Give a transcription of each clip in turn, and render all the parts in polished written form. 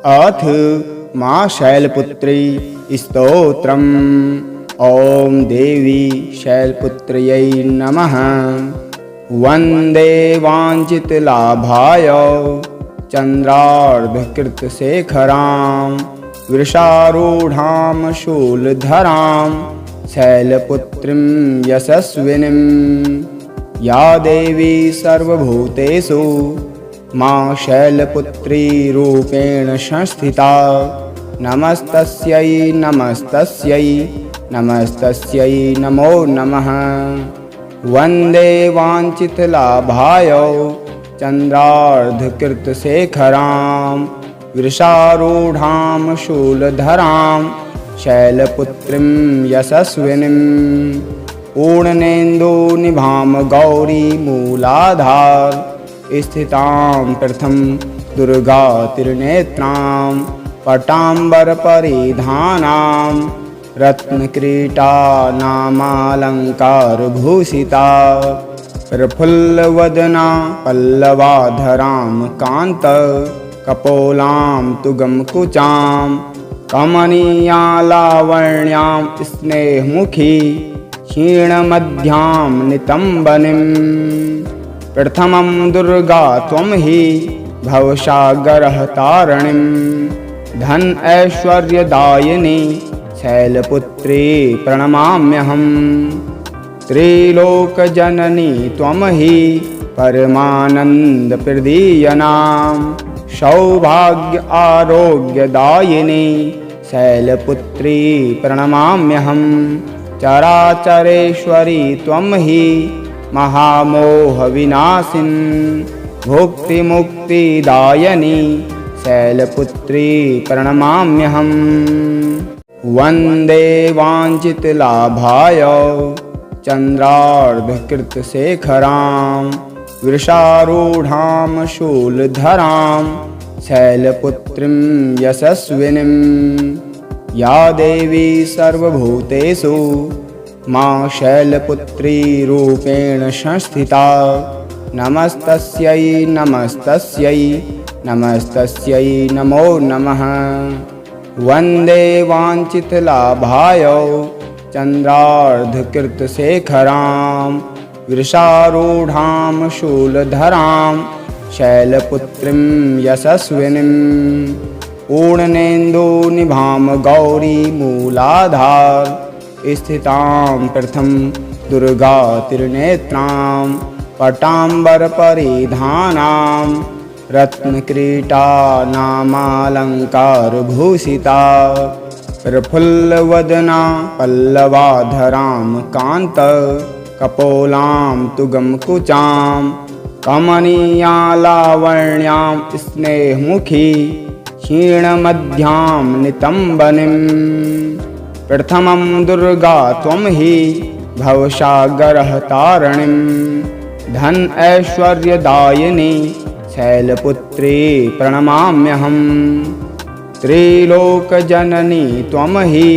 अथ मां शैलपुत्री स्तोत्रम्। ॐ देवी शैलपुत्र्यै नमः। वन्दे वाञ्छितलाभाय चन्द्रार्धकृतशेखरां वृषारूढां शूलधरां शैलपुत्रीं यशस्विनीं। या देवी सर्वभूतेषु मां शैलपुत्री रूपेण संस्थिता। नमस्तस्यै नमस्तस्यै नमस्तस्यै नमो नमः। वन्दे वाञ्छितलाभाय चन्द्रार्धकृतशेखरां वृषारूढां शूलधरां शैलपुत्रीं यशस्विनीं। पूर्णेन्दुनिभां गौरीमूलाधार स्थितां प्रथम दुर्गातिर्नेत्रां पटाम्बरपरिधानां रत्नकिरीटानामालङ्कारभूषिता। प्रफुल्लवदना पल्लवाधरां कान्तकपोलां तुगमकुचां कमनीयालावण्यां स्नेहमुखी क्षीणमध्यां नितम्बनीं। प्रथमं दुर्गा त्वं हि भवसागरहतारिणीं। धन ऐश्वर्यदायिनी शैलपुत्री प्रणमाम्यहम्। त्रिलोकजननी त्वं हि परमानन्दप्रदीयनां। सौभाग्य आरोग्यदायिनी शैलपुत्री प्रणमाम्यहम्। चराचरेश्वरी त्वं हि महामोहविनाशिनी भुक्तिमुक्तिदायिनी शैलपुत्री प्रणमाम्यहम्। वन्दे वाञ्छितलाभाय चन्द्रार्धकृतशेखरां वृषारूढां शूलधरां शैलपुत्रीं यशस्विनीं। या देवी सर्वभूतेषु मां शैलपुत्री रूपेण संस्थिता। नमस्तस्यै नमस्तस्यै नमस्तस्यै नमो नमः। वन्दे वाञ्छितलाभाय चन्द्रार्धकृतशेखरां वृषारूढां शूलधरां शैलपुत्रीं यशस्विनीं। पूर्णेन्दुनिभां गौरीमूलाधार स्थितां प्रथम दुर्गातिर्नेत्रां पटाम्बरपरिधानां रत्नकिरीटानामालङ्कारभूषिता। प्रफुल्लवदना पल्लवाधरां कान्तकपोलां तुगमकुचां कमनीयालावण्यां स्नेहमुखी क्षीणमध्यां नितम्बनीं। प्रथमं दुर्गा त्वं हि भवसागरहतारिणीं। धन ऐश्वर्यदायिनी शैलपुत्री प्रणमाम्यहम्। त्रिलोकजननी त्वं हि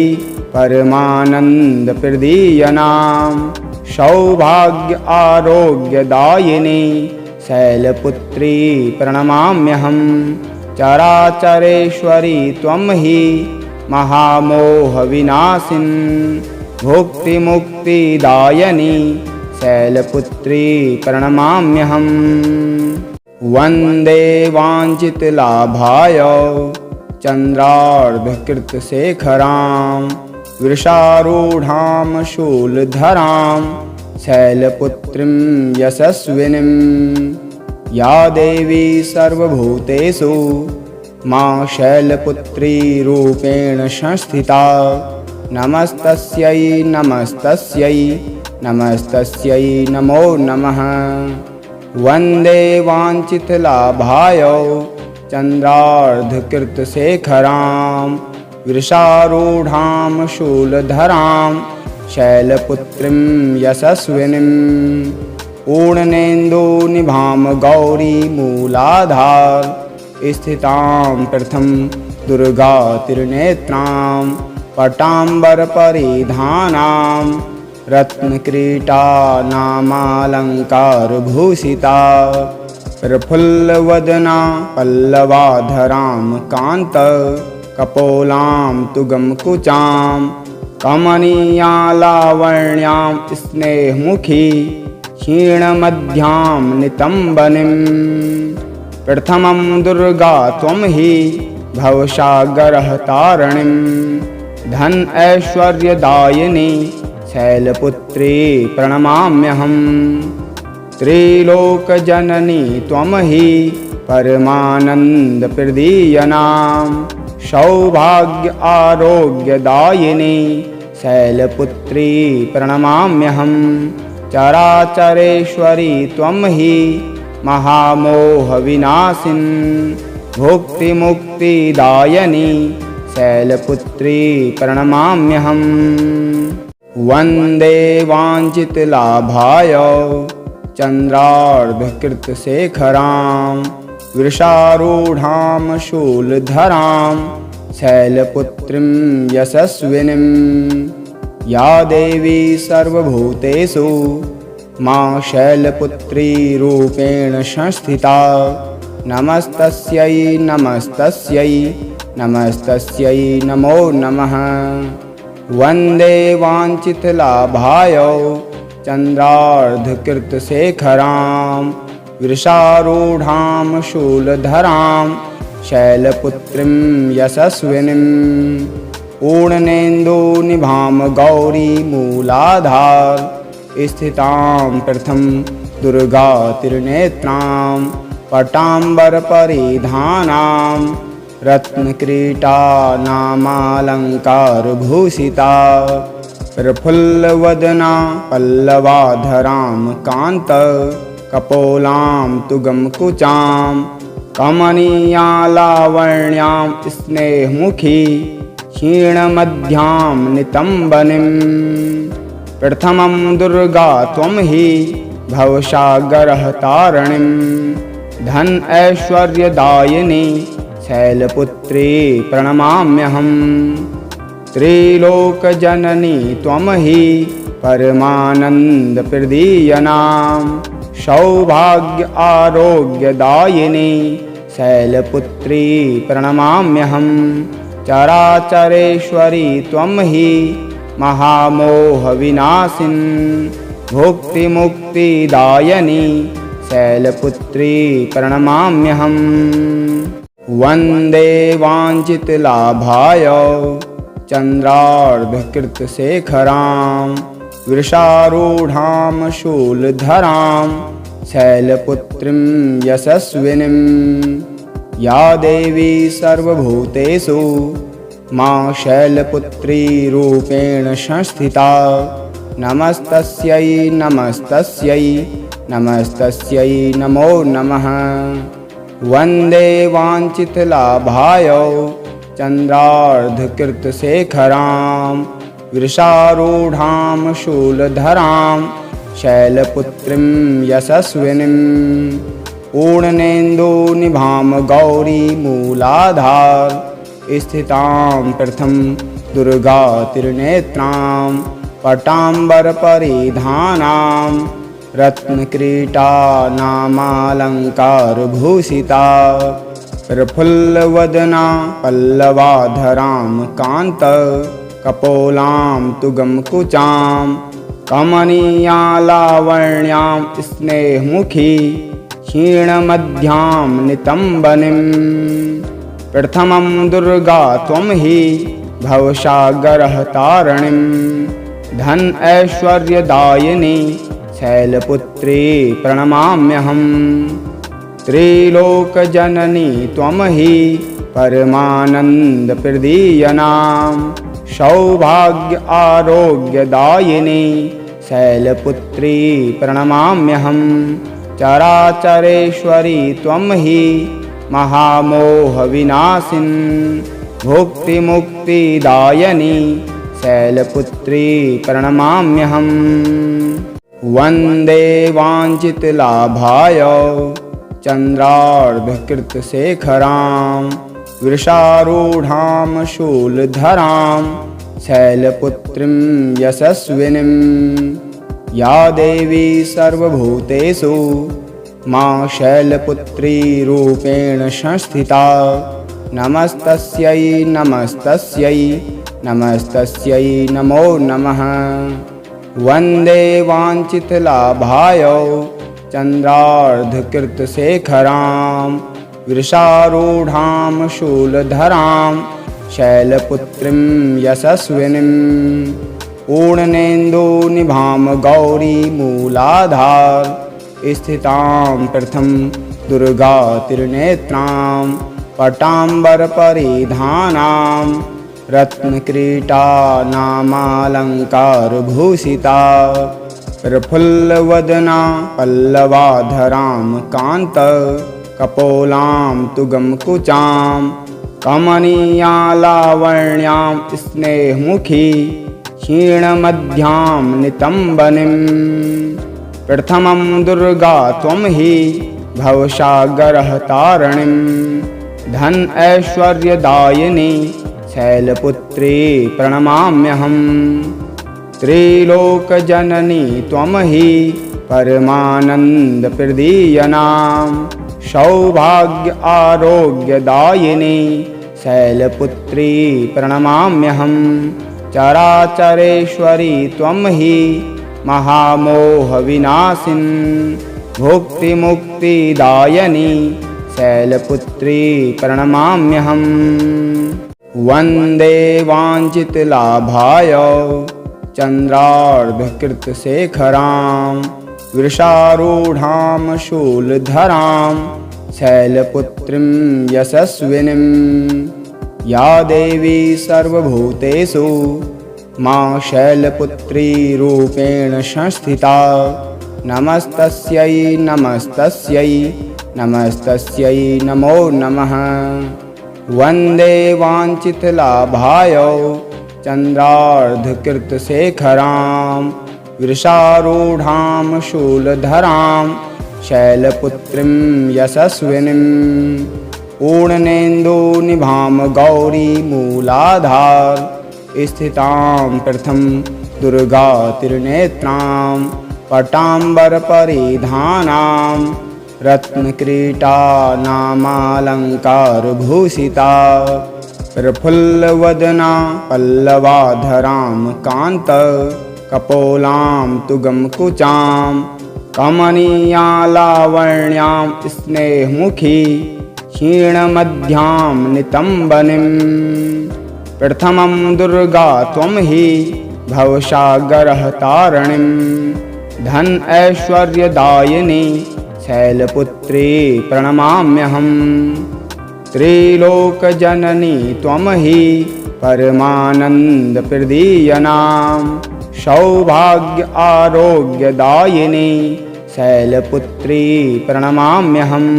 परमानन्दप्रदीयनां। सौभाग्य आरोग्यदायिनी शैलपुत्री प्रणमाम्यहम्। चराचरेश्वरी त्वं हि महामोहविनाशिनी भुक्तिमुक्तिदायिनी शैलपुत्री प्रणमाम्यहम्। वन्दे वाञ्छितलाभाय चन्द्रार्धकृतशेखरां वृषारूढां शूलधरां शैलपुत्रीं यशस्विनीं। या देवी सर्वभूतेषु मां शैलपुत्री रूपेण संस्थिता। नमस्तस्यै नमस्तस्यै नमस्तस्यै नमो नमः। वन्दे वाञ्छितलाभाय चन्द्रार्धकृतशेखरां वृषारूढां शूलधरां शैलपुत्रीं यशस्विनीं। पूर्णेन्दुनिभां गौरीमूलाधार स्थितां प्रथम दुर्गातिर्नेत्रां पटाम्बरपरिधानां रत्नकिरीटानामालङ्कारभूषिता। प्रफुल्लवदना पल्लवाधरां कान्त कपोलां तुगमकुचां कमनीया लावण्यां स्नेहमुखी क्षीणमध्यां नितम्बनीं। प्रथमं दुर्गा त्वं हि भवसागरः तारिणीं धन ऐश्वर्यदायिनी शैलपुत्री प्रणमाम्यहम्। त्रिलोकजननी त्वं हि परमानन्दप्रदीयनां सौभाग्य आरोग्यदायिनी शैलपुत्री प्रणमाम्यहम्। चराचरेश्वरी त्वं हि महामोहविनाशिनी भुक्तिमुक्तिदायिनी शैलपुत्री प्रणमाम्यहम्। वन्दे वाञ्छितलाभाय चन्द्रार्धकृतशेखरां वृषारूढां शूलधरां शैलपुत्रीं यशस्विनीं। या देवी सर्वभूतेषु मां शैलपुत्री रूपेण संस्थिता नमस्तस्यै नमस्तस्यै नमस्तस्यै नमो नमः। वन्दे वाञ्छितलाभाय चन्द्रार्धकृतशेखरां वृषारूढां शूलधरां शैलपुत्रीं यशस्विनीं। पूर्णेन्दुनिभां गौरीमूलाधार स्थितां प्रथम दुर्गातिर्नेत्रां पटाम्बरपरिधानां रत्नकिरीटानामालङ्कारभूषिता प्रफुल्लवदना पल्लवाधरां कान्त कपोलां तुगमकुचां कमनीया लावण्यां स्नेहमुखी क्षीणमध्यां नितम्बनीं। प्रथमं दुर्गा त्वं हि भवसागरः तारिणीं धन ऐश्वर्यदायिनी शैलपुत्री प्रणमाम्यहम्। त्रिलोकजननी त्वं हि परमानन्दप्रदीयनां सौभाग्य आरोग्यदायिनी शैलपुत्री प्रणमाम्यहम्। चराचरेश्वरी त्वं हि महामोहविनाशिनी भुक्तिमुक्तिदायिनी शैलपुत्री प्रणमाम्यहम्। वन्दे वाञ्छितलाभाय चन्द्रार्धकृतशेखरां वृषारूढां शूलधरां शैलपुत्रीं यशस्विनीं। या देवी सर्वभूतेषु मां शैलपुत्री रूपेण संस्थिता नमस्तस्यै नमस्तस्यै नमस्तस्यै नमो नमः। वन्दे वाञ्छितलाभाय चन्द्रार्धकृतशेखरां वृषारूढां शूलधरां शैलपुत्रीं यशस्विनीं। पूर्णेन्दुनिभां गौरीमूलाधार स्थितां प्रथम दुर्गातिर्नेत्रां पटाम्बरपरिधानां रत्नकिरीटानामालङ्कारभूषिता प्रफुल्लवदना पल्लवाधरां कान्त कपोलां तुगमकुचां कमनीया लावण्यां स्नेहमुखी क्षीणमध्यां नितम्बनीं। प्रथमं दुर्गा त्वं हि भवसागरः तारिणीं धन ऐश्वर्यदायिनी शैलपुत्री प्रणमाम्यहम्। त्रिलोकजननी त्वं हि परमानन्दप्रदीयनां सौभाग्य आरोग्यदायिनी शैलपुत्री प्रणमाम्यहम्। चराचरेश्वरी त्वं हि महामोहविनाशिनी भुक्तिमुक्तिदायिनी शैलपुत्री प्रणमाम्यहम्। वन्दे वाञ्छितलाभाय चन्द्रार्धकृतशेखरां वृषारूढां शूलधरां शैलपुत्रीं यशस्विनीं। या देवी सर्वभूतेषु मां शैलपुत्री रूपेण संस्थिता। नमस्तस्यै नमस्तस्यै नमस्तस्यै नमो नमः। वन्दे वाञ्छितलाभाय चन्द्रार्धकृतशेखरां वृषारूढां शूलधरां शैलपुत्रीं यशस्विनीं। पूर्णेन्दुनिभां गौरीमूलाधार स्थितां प्रथम दुर्गातिर्नेत्रां पटाम्बरपरिधानां रत्नकिरीटानामालङ्कारभूषिता। प्रफुल्लवदना पल्लवाधरां कान्तकपोलां तुगमकुचां कमनीयालावण्यां स्नेहमुखी क्षीणमध्यां नितम्बनीं। प्रथमं दुर्गा त्वं हि भवसागरहतारिणीं धन ऐश्वर्यदायिनी शैलपुत्री प्रणमाम्यहम्। त्रिलोकजननी त्वं हि परमानन्दप्रदीयनां सौभाग्य आरोग्यदायिनी शैलपुत्री प्रणमाम्यहम्। चराचरेश्वरी त्वं हि महामोहविनाशिनी भुक्तिमुक्तिदायिनी शैलपुत्री प्रणमाम्यहम्। वन्दे वाञ्छितलाभाय चन्द्रार्धकृतशेखरां वृषारूढां शूलधरां शैलपुत्रीं यशस्विनीं। या देवी सर्वभूतेषु मां शैलपुत्री रूपेण संस्थिता। नमस्तस्यै नमस्तस्यै नमस्तस्यै नमो नमः। वन्दे वाञ्छितलाभाय चन्द्रार्धकृतशेखरां वृषारूढां शूलधरां शैलपुत्रीं यशस्विनीं। पूर्णेन्दुनिभां गौरीमूलाधार स्थितां प्रथम दुर्गातिर्नेत्रां पटाम्बरपरिधानां रत्नकिरीटानामालङ्कारभूषिता। प्रफुल्लवदना पल्लवाधरां कान्तकपोलां तुगमकुचां कमनीयालावण्यां स्नेहमुखी क्षीणमध्यां नितम्बनीं। प्रथमं दुर्गा त्वं हि भवसागरहतारिणीं धन ऐश्वर्यदायिनी शैलपुत्री प्रणमाम्यहम्। त्रिलोकजननी त्वं हि परमानन्दप्रदीयनां सौभाग्य आरोग्यदायिनी शैलपुत्री प्रणमाम्यहम्।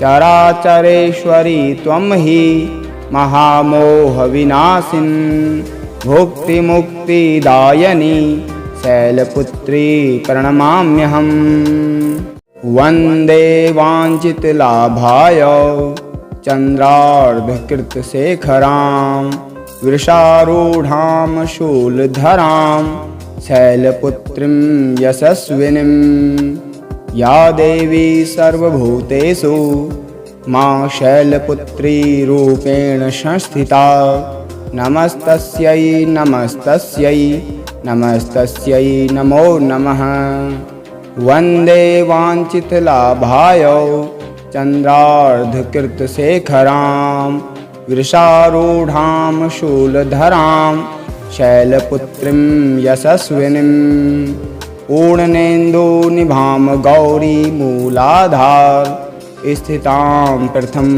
चराचरेश्वरी त्वं हि महामोहविनाशिनी भुक्तिमुक्तिदायिनी शैलपुत्री प्रणमाम्यहम्। वन्दे वाञ्छितलाभाय चन्द्रार्धकृतशेखरां वृषारूढां शूलधरां शैलपुत्रीं यशस्विनीं। या देवी सर्वभूतेषु मां शैलपुत्री रूपेण संस्थिता। नमस्तस्यै नमस्तस्यै नमस्तस्यै नमो नमः। वन्दे वाञ्छितलाभाय चन्द्रार्धकृतशेखरां वृषारूढां शूलधरां शैलपुत्रीं यशस्विनीं। पूर्णेन्दुनिभां गौरीमूलाधार स्थितां प्रथम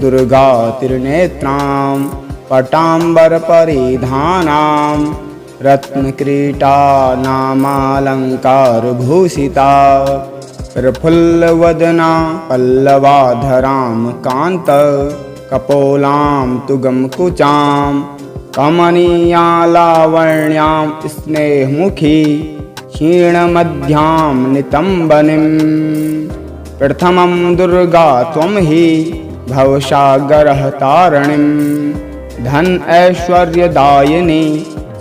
दुर्गातिर्नेत्रां पटाम्बरपरिधानां रत्नकिरीटानामालङ्कारभूषिता। प्रफुल्लवदना पल्लवाधरां कान्तकपोलां तुगमकुचां कमनीयालावण्यां स्नेहमुखी क्षीणमध्यां नितम्बनीं। प्रथमं दुर्गा त्वं हि भवसागरहतारिणीं धन ऐश्वर्यदायिनी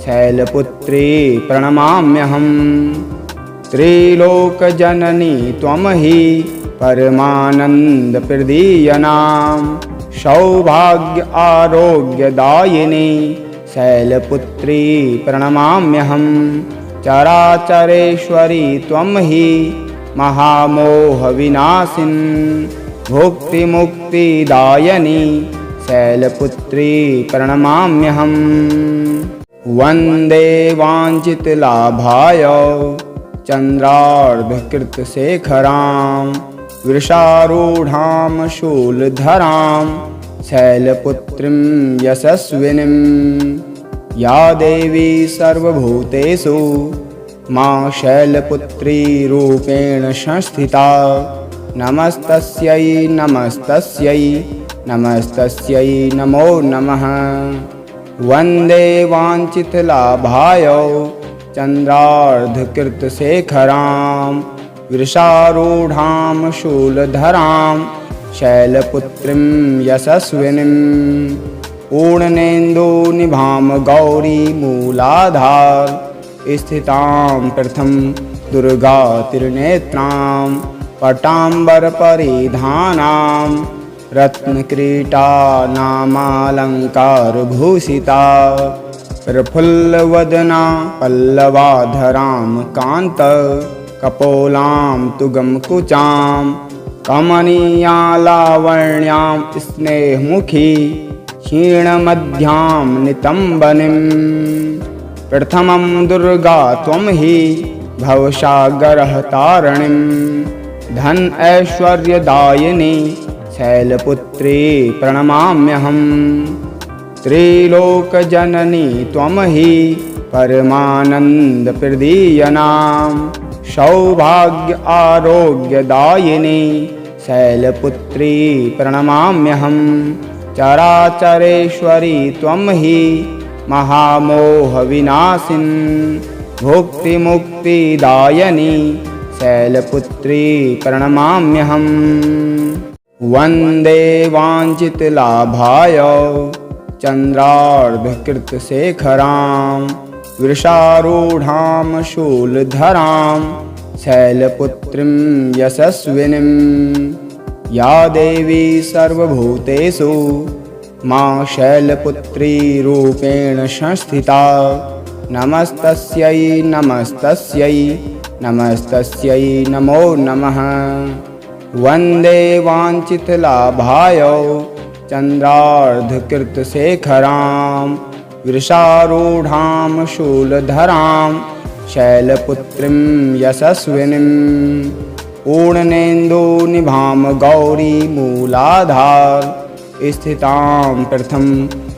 शैलपुत्री प्रणमाम्यहम्। त्रिलोकजननी त्वं हि परमानन्दप्रदीयनां सौभाग्य आरोग्यदायिनी शैलपुत्री प्रणमाम्यहं चराचरेश्वरी त्वं हि महामोहविनाशिनी भुक्तिमुक्तिदायिनी शैलपुत्री प्रणमाम्यहं वन्दे वाञ्छितलाभाय चन्द्रार्धकृतशेखरां वृषारूढां शूलधरां शैलपुत्रीं यशस्विनीं या देवी सर्वभूतेषु मां शैलपुत्री रूपेण संस्थिता नमस्तस्यै नमस्तस्यै नमस्तस्यै नमो नमः वन्दे वाञ्छितलाभाय चन्द्रार्धकृतशेखरां वृषारूढां शूलधरां शैलपुत्रीं यशस्विनीं पूर्णेन्दुनिभां गौरीमूलाधार स्थितां प्रथम दुर्गातिर्नेत्रां पटाम्बरपरिधानां रत्नकिरीटानामालङ्कारभूषिता प्रफुल्लवदना पल्लवाधरां कान्तकपोलां तुगमकुचां कमनीयालावण्यां स्नेहमुखी क्षीणमध्यां नितम्बनीं प्रथमं दुर्गा त्वं हि भवसागरहतारिणीं धन ऐश्वर्यदायिनी शैलपुत्री प्रणमाम्यहं त्रिलोकजननी त्वं हि परमानन्दप्रदीयनां सौभाग्य आरोग्यदायिनी शैलपुत्री प्रणमाम्यहं चराचरेश्वरी त्वं हि महामोहविनाशिनी भुक्तिमुक्तिदायिनी शैलपुत्री प्रणमाम्यहं वन्दे वाञ्छितलाभाय चन्द्रार्धकृतशेखरां वृषारूढां शूलधरां शैलपुत्रीं यशस्विनीं या देवी सर्वभूतेषु मां शैलपुत्री रूपेण संस्थिता नमस्तस्यै नमस्तस्यै नमस्तस्यै नमो नमः वन्दे वाञ्छितलाभाय चन्द्रार्धकृतशेखरां वृषारूढां शूलधरां शैलपुत्रीं यशस्विनीं पूर्णेन्दुनिभां गौरीमूलाधार स्थितां प्रथम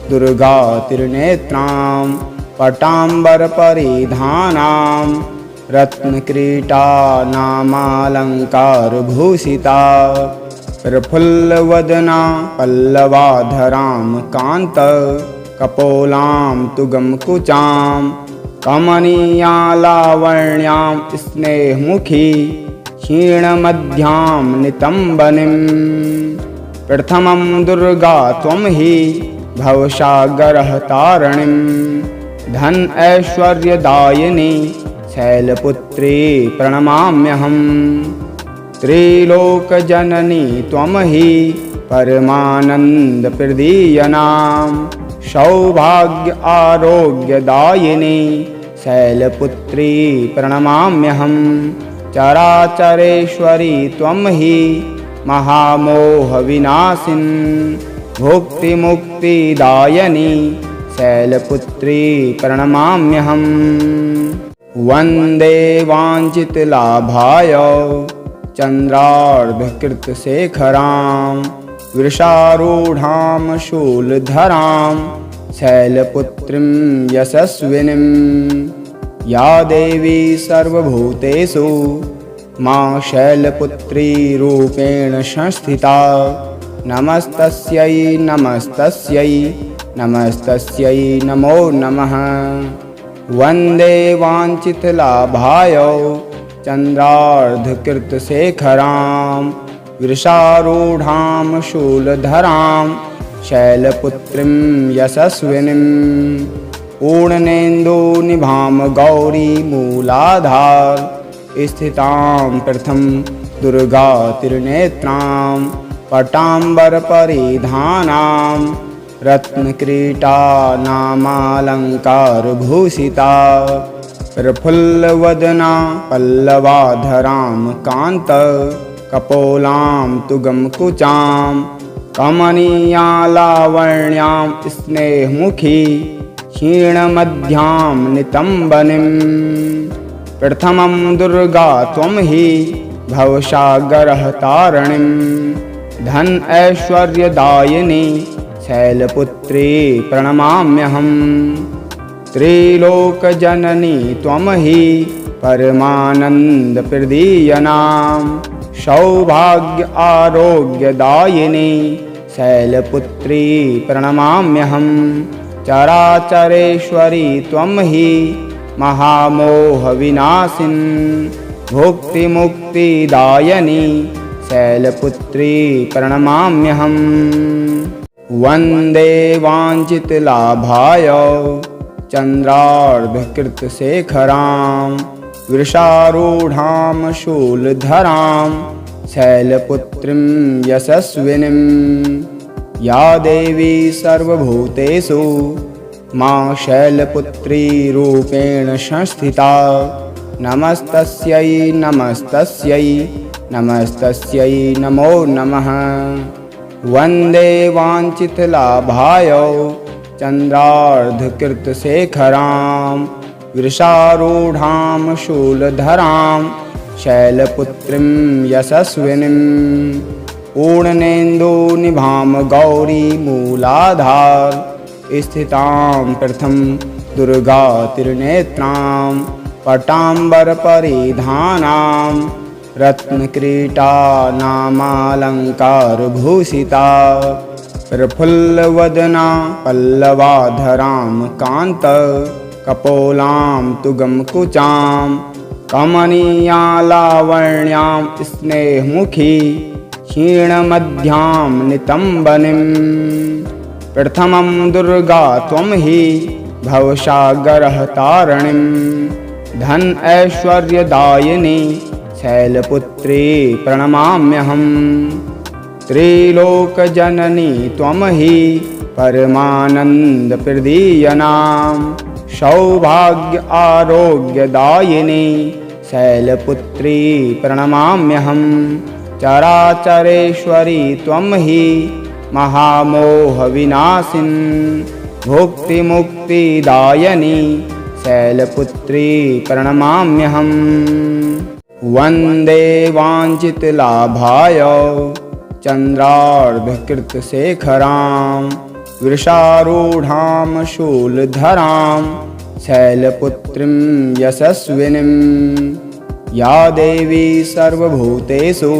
दुर्गातिर्नेत्रां पटाम्बरपरिधानां रत्नकिरीटानामालङ्कारभूषिता प्रफुल्लवदना पल्लवाधरां कान्तकपोलां तुगमकुचां कमनीयालावण्यां स्नेहमुखी क्षीणमध्यां नितम्बनीं प्रथमं दुर्गा त्वं हि भवसागरहतारिणीं धन ऐश्वर्यदायिनी शैलपुत्री प्रणमाम्यहं त्रिलोकजननी त्वं हि परमानन्दप्रदीयनां सौभाग्य आरोग्यदायिनी शैलपुत्री प्रणमाम्यहं चराचरेश्वरी त्वं हि महामोहविनाशिनी भुक्तिमुक्तिदायिनी शैलपुत्री प्रणमाम्यहं वन्दे वाञ्छितलाभाय चन्द्रार्धकृतशेखरां वृषारूढां शूलधरां शैलपुत्रीं यशस्विनीं या देवी सर्वभूतेषु मां शैलपुत्री रूपेण संस्थिता नमस्तस्यै नमस्तस्यै नमस्तस्यै नमो नमः वन्दे वाञ्छितलाभाय चन्द्रार्धकृतशेखरां वृषारूढां शूलधरां शैलपुत्रीं यशस्विनीं पूर्णेन्दुनिभां गौरीमूलाधार स्थितां प्रथम दुर्गातिर्नेत्रां पटाम्बरपरिधानां रत्नकिरीटानामालङ्कारभूषिता प्रफुल्लवदना पल्लवाधरां कान्तकपोलां तुगमकुचां कमनीयालावण्यां स्नेहमुखी क्षीणमध्यां नितम्बनीं प्रथमं दुर्गा त्वं हि भवसागरहतारिणीं धन ऐश्वर्यदायिनी शैलपुत्री प्रणमाम्यहम् त्रिलोकजननी त्वं हि परमानन्दप्रदीयनां सौभाग्य आरोग्यदायिनी शैलपुत्री प्रणमाम्यहम् चराचरेश्वरी त्वं हि महामोहविनाशिनी भुक्तिमुक्तिदायिनी शैलपुत्री प्रणमाम्यहम् वन्दे वाञ्छितलाभाय चन्द्रार्धकृतशेखरां वृषारूढां शूलधरां शैलपुत्रीं यशस्विनीं या देवी सर्वभूतेषु मां शैलपुत्री रूपेण संस्थिता नमस्तस्यै नमस्तस्यै नमस्तस्यै नमो नमः। वन्दे वाञ्छितलाभाय चन्द्रार्धकृतशेखरां वृषारूढां शूलधरां शैलपुत्रीं यशस्विनीं पूर्णेन्दुनिभां गौरीमूलाधार स्थितां प्रथम दुर्गातिर्नेत्रां पटाम्बरपरिधानां रत्नकिरीटानामालङ्कारभूषिता प्रफुल्लवदना पल्लवाधरां कान्तकपोलां तुगमकुचां कमनीयालावण्यां स्नेहमुखी क्षीणमध्यां नितम्बनीं प्रथमं दुर्गा त्वं हि भवसागरहतारिणीं धन ऐश्वर्यदायिनी शैलपुत्री प्रणमाम्यहम् त्रिलोकजननी त्वं हि परमानन्दप्रदीयनां सौभाग्य आरोग्यदायिनी शैलपुत्री प्रणमाम्यहम् चराचरेश्वरी त्वं हि महामोहविनाशिनी भुक्तिमुक्तिदायिनी शैलपुत्री प्रणमाम्यहम् वन्दे वाञ्छितलाभाय चन्द्रार्धकृतशेखरां वृषारूढां शूलधरां शैलपुत्रीं यशस्विनीं या देवी सर्वभूतेषु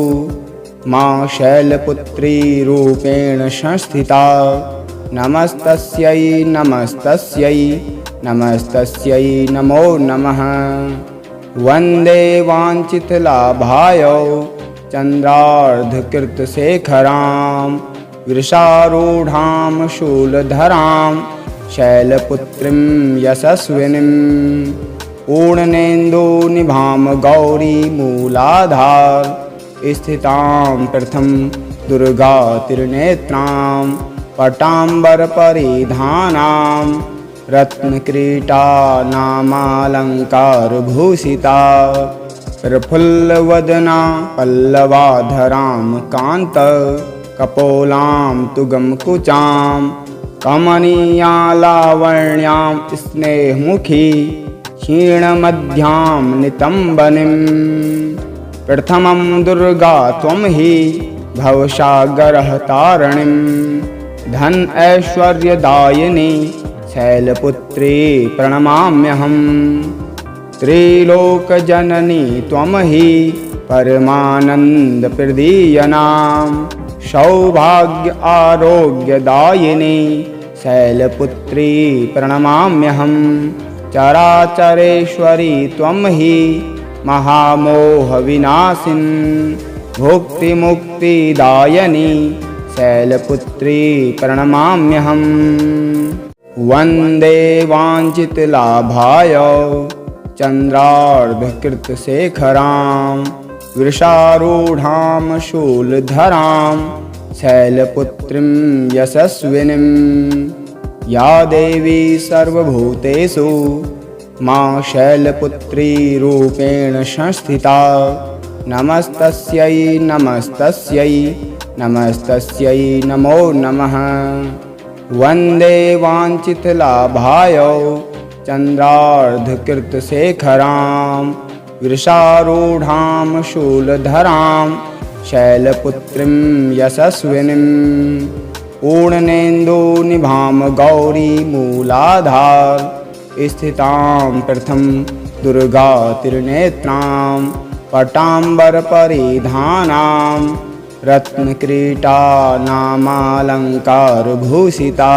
मां शैलपुत्री रूपेण संस्थिता नमस्तस्यै नमस्तस्यै नमस्तस्यै नमो नमः। वन्दे वाञ्छितलाभाय चन्द्रार्धकृतशेखरां वृषारूढां शूलधरां शैलपुत्रीं यशस्विनीं पूर्णेन्दुनिभां गौरीमूलाधार स्थितां प्रथम दुर्गातिर्नेत्रां पटाम्बरपरिधानां रत्नकिरीटानामालङ्कारभूषिता प्रफुल्लवदना पल्लवाधरां कान्तकपोलां तुगमकुचां कमनीयालावण्यां स्नेहमुखी क्षीणमध्यां नितम्बनीं प्रथमं दुर्गा त्वं हि भवसागरहतारिणीं धन ऐश्वर्यदायिनी शैलपुत्री प्रणमाम्यहम् त्रिलोकजननी त्वं हि परमानन्दप्रदीयनां सौभाग्य आरोग्यदायिनी शैलपुत्री प्रणमाम्यहम् चराचरेश्वरी त्वं हि महामोहविनाशिनी भुक्तिमुक्तिदायिनी शैलपुत्री प्रणमाम्यहम् वन्दे वाञ्छितलाभाय चन्द्रार्धकृतशेखरां वृषारूढां शूलधरां शैलपुत्रीं यशस्विनीं या देवी सर्वभूतेषु मां शैलपुत्री रूपेण संस्थिता नमस्तस्यै नमस्तस्यै नमस्तस्यै नमो नमः। वन्दे वाञ्छितलाभाय चन्द्रार्धकृतशेखरां वृषारूढां शूलधरां शैलपुत्रीं यशस्विनीं पूर्णेन्दुनिभां गौरीमूलाधार स्थितां प्रथम दुर्गातिर्नेत्रां पटाम्बरपरिधानां रत्नकिरीटानामालङ्कारभूषिता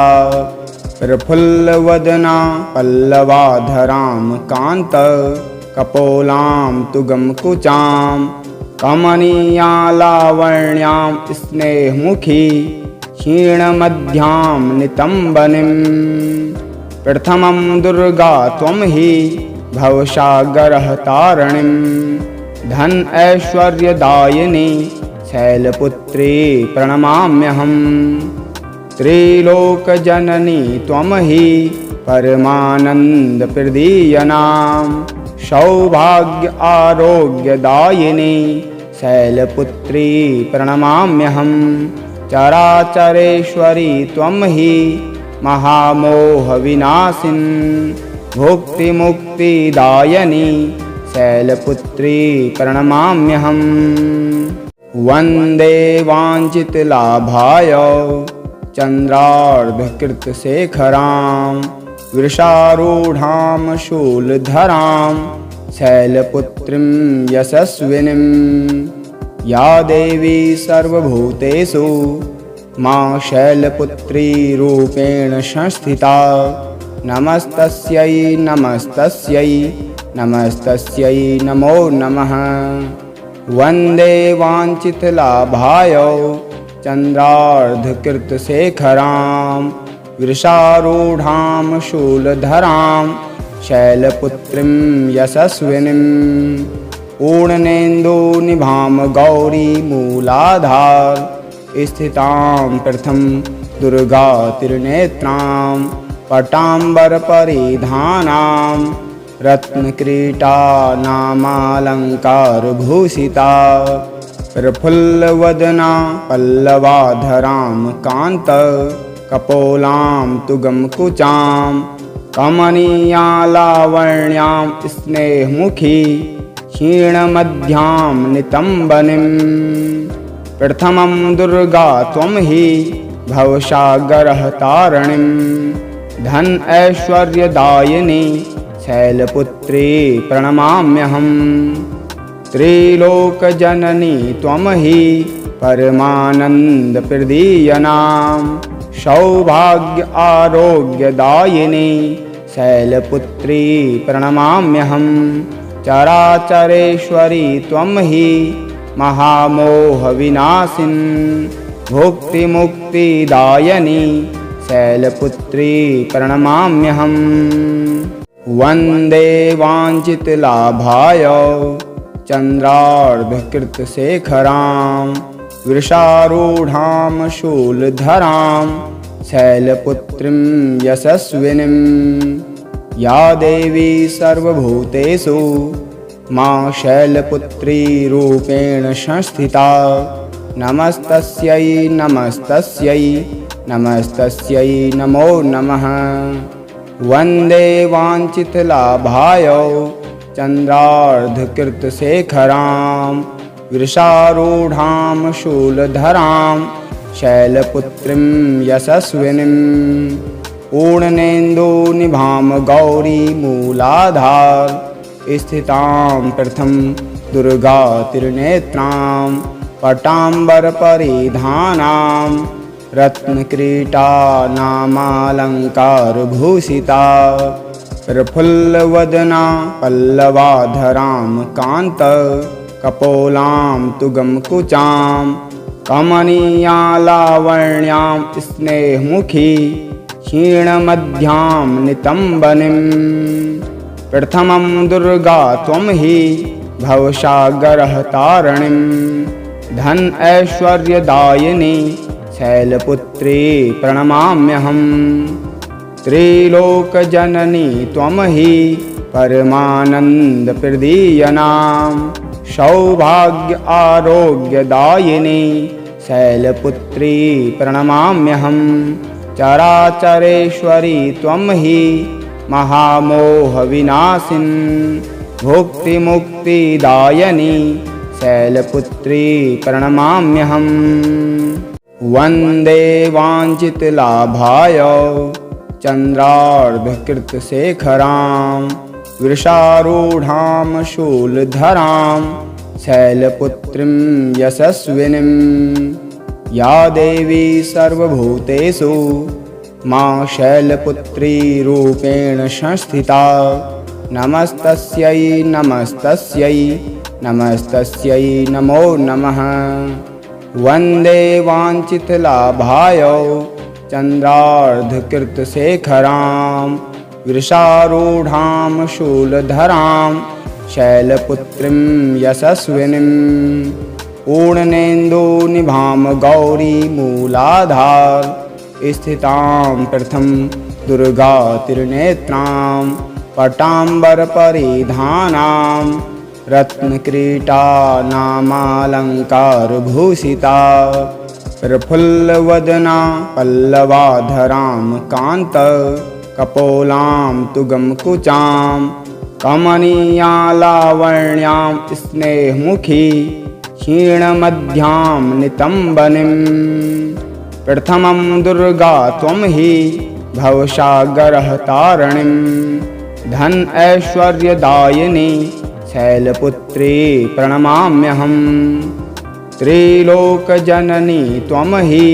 प्रफुल्लवदना पल्लवाधरां कान्तकपोलां तुगमकुचां कमनीयालावण्यां स्नेहमुखी क्षीणमध्यां नितम्बनीं प्रथमं दुर्गा त्वं हि भवसागरहतारिणीं धन ऐश्वर्यदायिनी शैलपुत्री प्रणमाम्यहम्। त्रिलोकजननी त्वं हि परमानन्दप्रदीयनां सौभाग्य आरोग्यदायिनी शैलपुत्री प्रणमाम्यहम्। चराचरेश्वरी त्वं हि महामोहविनाशिनी भुक्तिमुक्तिदायिनी शैलपुत्री प्रणमाम्यहम्। वन्दे वाञ्छितलाभाय चन्द्रार्धकृतशेखरां वृषारूढां शूलधरां शैलपुत्रीं यशस्विनीं या देवी सर्वभूतेषु मां शैलपुत्री रूपेण संस्थिता नमस्तस्यै नमस्तस्यै नमस्तस्यै नमो नमः। वन्दे वाञ्छितलाभाय चन्द्रार्धकृतशेखरां वृषारूढां शूलधरां शैलपुत्रीं यशस्विनीं पूर्णेन्दुनिभां गौरीमूलाधार स्थितां प्रथम दुर्गातिर्नेत्रां पटाम्बरपरिधानां रत्नकिरीटानामालङ्कारभूषिता प्रफुल्लवदना पल्लवाधरां कान्तकपोलां तुगमकुचां कमनीयालावण्यां स्नेहमुखी क्षीणमध्यां नितम्बनीं प्रथमं दुर्गा त्वं हि भवसागरहतारिणीं धन ऐश्वर्यदायिनी शैलपुत्री प्रणमाम्यहम्। त्रिलोकजननी त्वं हि परमानन्दप्रदीयनां सौभाग्य आरोग्यदायिनी शैलपुत्री प्रणमाम्यहम्। चराचरेश्वरी त्वं हि महामोहविनाशिनी भुक्तिमुक्तिदायिनी शैलपुत्री प्रणमाम्यहम्। वन्दे वाञ्छितलाभाय चन्द्रार्धकृतशेखरां वृषारूढां शूलधरां शैलपुत्रीं यशस्विनीं या देवी सर्वभूतेषु मां शैलपुत्री रूपेण संस्थिता नमस्तस्यै नमस्तस्यै नमस्तस्यै नमो नमः। वन्दे वाञ्छितलाभाय चन्द्रार्धकृतशेखरां वृषारूढां शूलधरां शैलपुत्रीं यशस्विनीं पूर्णेन्दुनिभां गौरीमूलाधार स्थितां प्रथम दुर्गातिर्नेत्रां पटाम्बरपरिधानां रत्नकिरीटानामालङ्कारभूषिता प्रफुल्लवदना पल्लवाधरां कान्तकपोलां तुगमकुचां कमनीयालावण्यां स्नेहमुखी क्षीणमध्यां नितम्बनीं प्रथमं दुर्गा त्वं हि भवसागरः तारिणीं धन ऐश्वर्यदायिनी शैलपुत्री प्रणमाम्यहम् त्रिलोकजननी त्वं हि परमानन्दप्रदीयनां सौभाग्य आरोग्यदायिनी शैलपुत्री प्रणमाम्यहम् चराचरेश्वरी त्वं हि महामोहविनाशिनी भुक्तिमुक्तिदायिनी शैलपुत्री प्रणमाम्यहम् वन्दे वाञ्छितलाभाय चन्द्रार्धकृतशेखरां वृषारूढां शूलधरां शैलपुत्रीं यशस्विनीं या देवी सर्वभूतेषु मां शैलपुत्री रूपेण संस्थिता नमस्तस्यै नमस्तस्यै नमस्तस्यै नमो नमः वन्दे वाञ्छितलाभाय चन्द्रार्धकृतशेखरां वृषारूढां शूलधरां शैलपुत्रीं यशस्विनीं पूर्णेन्दुनिभां गौरीमूलाधार स्थितां प्रथम दुर्गातिर्नेत्रां पटाम्बरपरिधानां रत्नकिरीटानामालङ्कारभूषिता प्रफुल्लवदना पल्लवाधरां कान्तकपोलां तुगमकुचां कमनीयालावण्यां स्नेहमुखी क्षीणमध्यां नितम्बनीं प्रथमं दुर्गा त्वं हि भवसागरः तारिणीं धन ऐश्वर्यदायिनी शैलपुत्री प्रणमाम्यहम् त्रिलोकजननी त्वं हि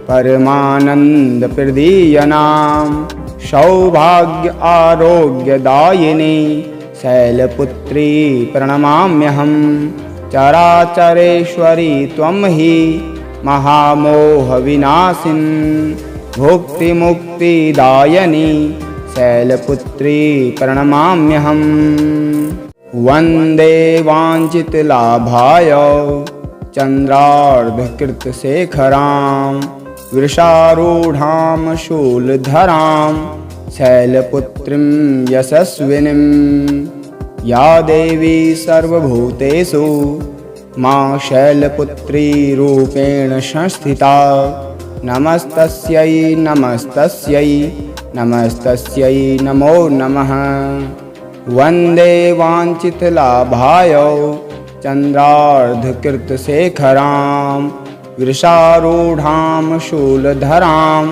परमानन्दप्रदीयनां सौभाग्य आरोग्यदायिनी शैलपुत्री प्रणमाम्यहम् चराचरेश्वरी त्वं हि महामोहविनाशिनी भुक्तिमुक्तिदायिनी शैलपुत्री प्रणमाम्यहम् वन्दे वाञ्छितलाभाय चन्द्रार्धकृतशेखरां वृषारूढां शूलधरां शैलपुत्रीं यशस्विनीं या देवी सर्वभूतेषु मां शैलपुत्री रूपेण संस्थिता नमस्तस्यै नमस्तस्यै नमस्तस्यै नमो नमः वन्दे वाञ्छितलाभाय चन्द्रार्धकृतशेखरां वृषारूढां शूलधरां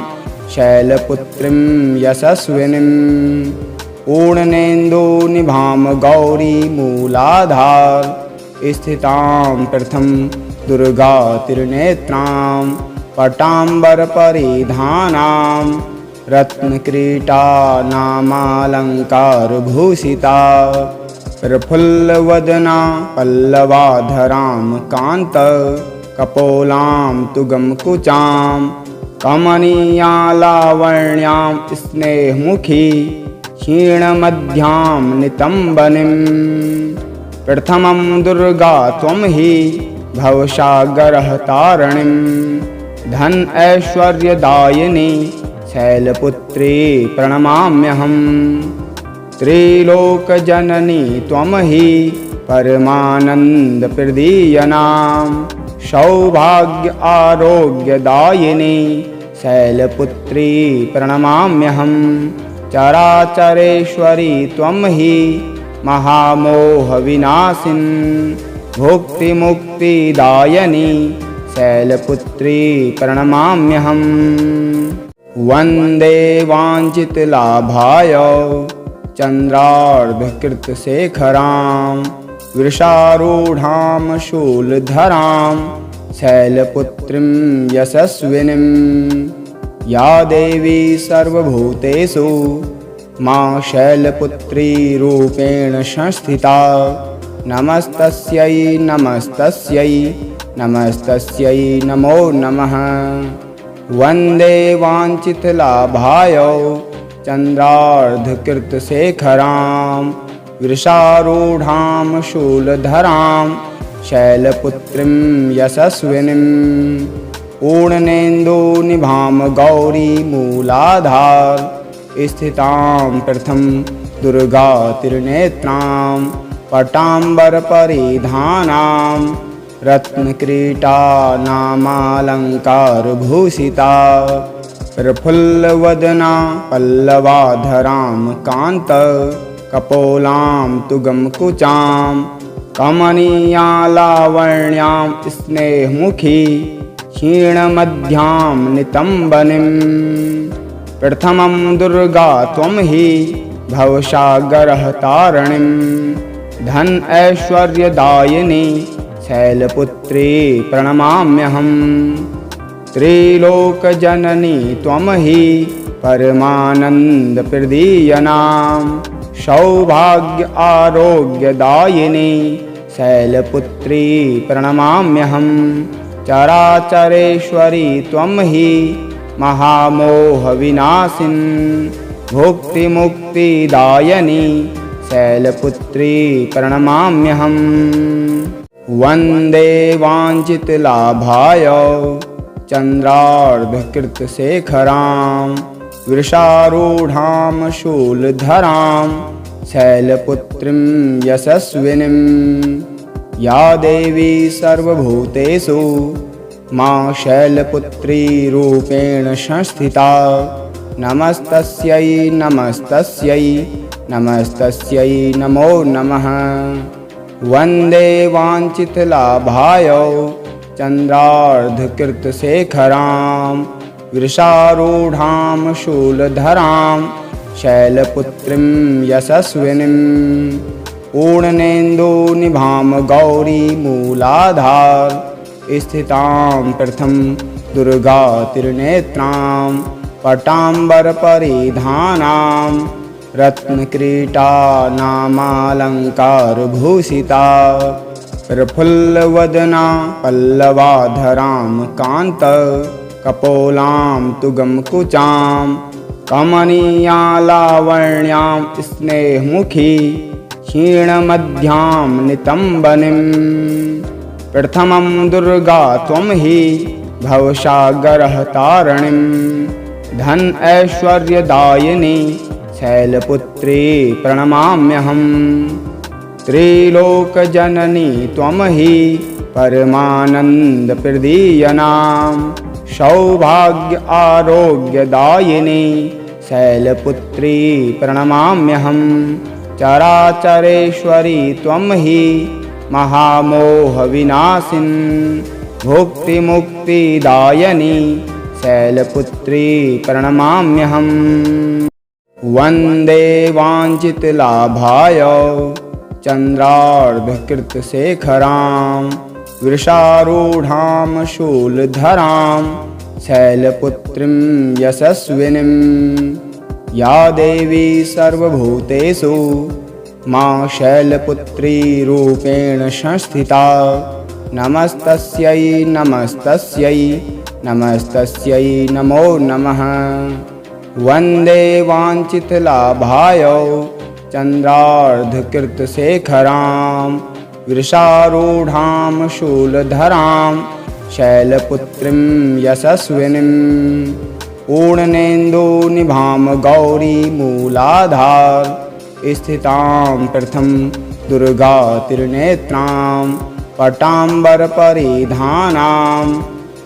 शैलपुत्रीं यशस्विनीं पूर्णेन्दुनिभां गौरीमूलाधार स्थितां प्रथम दुर्गातिर्नेत्रां पटाम्बरपरिधानां रत्नकिरीटानामालङ्कारभूषिता प्रफुल्लवदना पल्लवाधरां कान्तकपोलां तुगमकुचां कमनीयालावण्यां स्नेहमुखी क्षीणमध्यां नितम्बनीं प्रथमं दुर्गा त्वं हि भवसागरः तारिणीं धन ऐश्वर्यदायिनी शैलपुत्री प्रणमाम्यहम् त्रिलोकजननी त्वं हि परमानन्दप्रदीयनां सौभाग्य आरोग्यदायिनी शैलपुत्री प्रणमाम्यहम् चराचरेश्वरी त्वं हि महामोहविनाशिनी भुक्तिमुक्तिदायिनी शैलपुत्री प्रणमाम्यहम् वन्दे वाञ्छितलाभाय चन्द्रार्धकृतशेखरां वृषारूढां शूलधरां शैलपुत्रीं यशस्विनीं या देवी सर्वभूतेषु मां शैलपुत्री रूपेण संस्थिता नमस्तस्यै नमस्तस्यै नमस्तस्यै नमो नमः वन्दे वाञ्छितलाभाय चन्द्रार्धकृतशेखरां वृषारूढां शूलधरां शैलपुत्रीं यशस्विनीं पूर्णेन्दुनिभां गौरीमूलाधार स्थितां प्रथम दुर्गातिर्नेत्रां पटाम्बरपरिधानां रत्नकिरीटानामालङ्कारभूषिता प्रफुल्लवदना पल्लवाधरां कान्त कपोलां तुगमकुचां कमनीयालावण्यां स्नेहमुखी क्षीणमध्यां नितम्बनीं प्रथमं दुर्गा त्वं हि भवसागरहतारिणीं धन ऐश्वर्यदायिनी शैलपुत्री प्रणमाम्यहम् त्रिलोकजननी त्वं हि परमानन्दप्रदीयनां सौभाग्य आरोग्यदायिनी शैलपुत्री प्रणमाम्यहम् चराचरेश्वरी त्वं हि महामोहविनाशिनी भुक्तिमुक्तिदायिनी शैलपुत्री प्रणमाम्यहम् वन्दे वाञ्छितलाभाय चन्द्रार्धकृतशेखरां वृषारूढां शूलधरां शैलपुत्रीं यशस्विनीं या देवी सर्वभूतेषु मां शैलपुत्री रूपेण संस्थिता नमस्तस्यै नमस्तस्यै नमस्तस्यै नमो नमः। वन्दे वाञ्छितलाभाय चन्द्रार्धकृतशेखरां वृषारूढां शूलधरां शैलपुत्रीं यशस्विनीं पूर्णेन्दुनिभां गौरीमूलाधार स्थितां प्रथम दुर्गातिर्नेत्रां पटाम्बरपरिधानां रत्नकिरीटानामालङ्कारभूषिता प्रफुल्लवदना पल्लवाधरां कान्त कपोलां तुगमकुचां कमनीयालावण्यां स्नेहमुखी क्षीणमध्यां नितम्बनीं प्रथमं दुर्गा त्वं हि भवसागरहतारिणीं धन ऐश्वर्यदायिनी शैलपुत्री प्रणमाम्यहम् त्रिलोकजननी त्वं हि परमानन्दप्रदीयनां सौभाग्य आरोग्यदायिनी शैलपुत्री प्रणमाम्यहम् चराचरेश्वरी त्वं हि महामोहविनाशिनी भुक्तिमुक्तिदायिनी शैलपुत्री प्रणमाम्यहम् वन्दे वाञ्छितलाभाय चन्द्रार्धकृतशेखरां वृषारूढां शूलधरां शैलपुत्रीं यशस्विनीं या देवी सर्वभूतेषु मां शैलपुत्री रूपेण संस्थिता नमस्तस्यै नमस्तस्यै नमस्तस्यै नमो नमः। वन्दे वाञ्छितलाभाय चन्द्रार्धकृतशेखरां वृषारूढां शूलधरां शैलपुत्रीं यशस्विनीं पूर्णेन्दुनिभां गौरीमूलाधार स्थितां प्रथम दुर्गातिर्नेत्रां पटाम्बरपरिधानां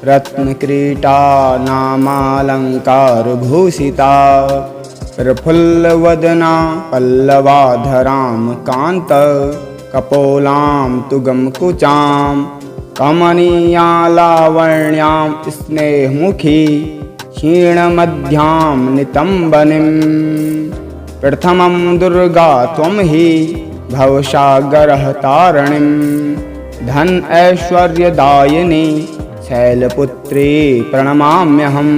रत्नकिरीटानामालङ्कारभूषिता प्रफुल्लवदना पल्लवाधरां कान्त कपोलां तुगमकुचां कमनीयालावण्यां स्नेहमुखी क्षीणमध्यां नितम्बनीं प्रथमं दुर्गा त्वं हि भवसागरहतारिणीं धन ऐश्वर्यदायिनी शैलपुत्री प्रणमाम्यहम्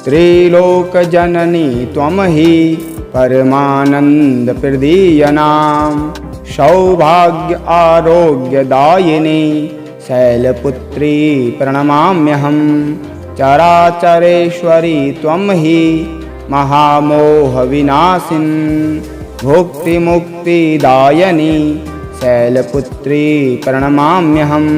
त्रिलोकजननी त्वं हि परमानन्दप्रदीयनां सौभाग्य आरोग्यदायिनी शैलपुत्री प्रणमाम्यहम् चराचरेश्वरी त्वं हि महामोहविनाशिनी भुक्तिमुक्तिदायिनी शैलपुत्री प्रणमाम्यहम्।